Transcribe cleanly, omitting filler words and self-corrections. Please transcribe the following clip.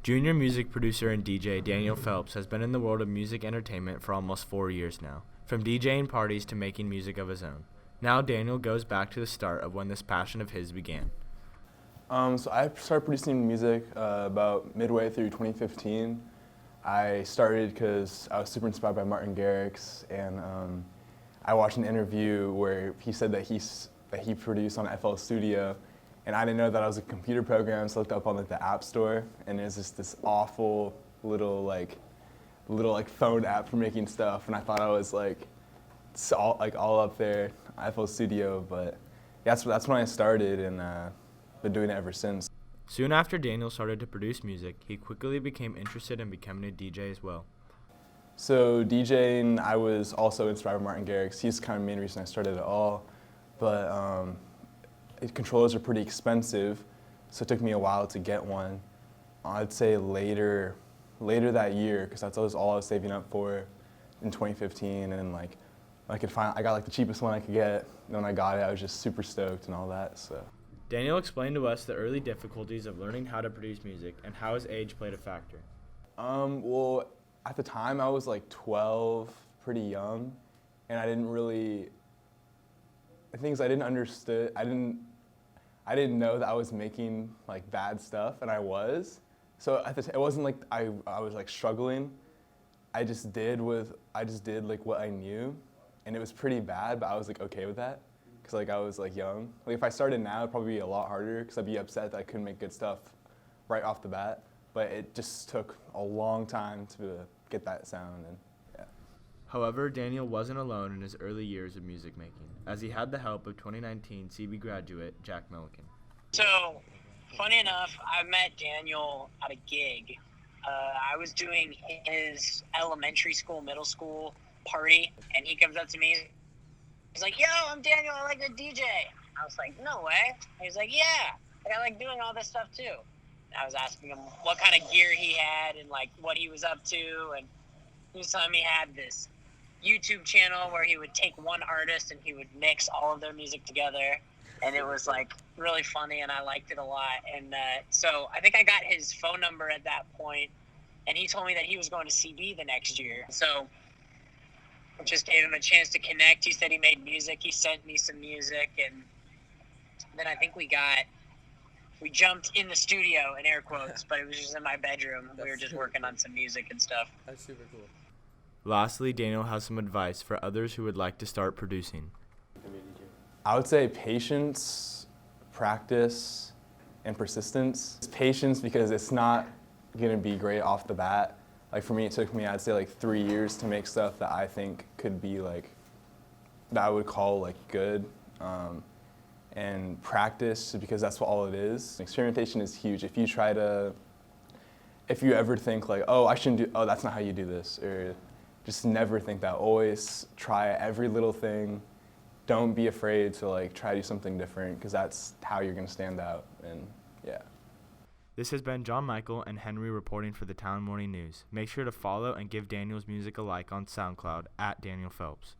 Junior music producer and DJ Daniel Phelps has been in the world of music entertainment for almost 4 years now, from DJing parties to making music of his own. Now Daniel goes back to the start of when this passion of his began. So I started producing music about midway through 2015. I started because I was super inspired by Martin Garrix, and I watched an interview where he said that he produced on FL Studio, and I didn't know that I was a computer program, so I looked up on the App Store, and it was just this awful little phone app for making stuff, and I thought I was all up there, FL Studio, but that's when I started, and been doing it ever since. Soon after Daniel started to produce music, he quickly became interested in becoming a DJ as well. So DJing, I was also inspired by Martin Garrix. He's kind of the main reason I started it all, but controllers are pretty expensive, so it took me a while to get one. I'd say later that year, because that's all I was saving up for in 2015, and I got the cheapest one I could get. And when I got it, I was just super stoked and all that. So. Daniel explained to us the early difficulties of learning how to produce music and how his age played a factor. Well, at the time I was 12, pretty young, and I didn't know that I was making bad stuff, and I was. So it wasn't like I was struggling. I just did what I knew, and it was pretty bad, but I was okay with that. Because I was young. If I started now, it'd probably be a lot harder because I'd be upset that I couldn't make good stuff right off the bat. But it just took a long time to get that sound, and yeah. However, Daniel wasn't alone in his early years of music making, as he had the help of 2019 CB graduate Jack Milliken. So, funny enough, I met Daniel at a gig. I was doing his elementary school, middle school party, and he comes up to me. He's like, yo, I'm Daniel, I like to DJ. I was like, no way. He's like, yeah, I like doing all this stuff too. And I was asking him what kind of gear he had and what he was up to, and he was telling me he had this YouTube channel where he would take one artist and he would mix all of their music together, and it was really funny, and I liked it a lot. And so I think I got his phone number at that point, and he told me that he was going to CB the next year. So just gave him a chance to connect. He said he made music. He sent me some music, and then I think we jumped in the studio, in air quotes, but it was just in my bedroom. We were just working on some music and stuff. That's super cool. Lastly, Daniel has some advice for others who would like to start producing. I would say patience, practice, and persistence. Patience, because it's not going to be great off the bat. For me, it took me, I'd say 3 years to make stuff that I think could be that I would call good. And practice, because that's what all it is. Experimentation is huge. If you ever think that's not how you do this, or just never think that. Always try every little thing. Don't be afraid to try to do something different, because that's how you're gonna stand out, and yeah. This has been John Michael and Henry reporting for the Town Morning News. Make sure to follow and give Daniel's music a like on SoundCloud at Daniel Phelps.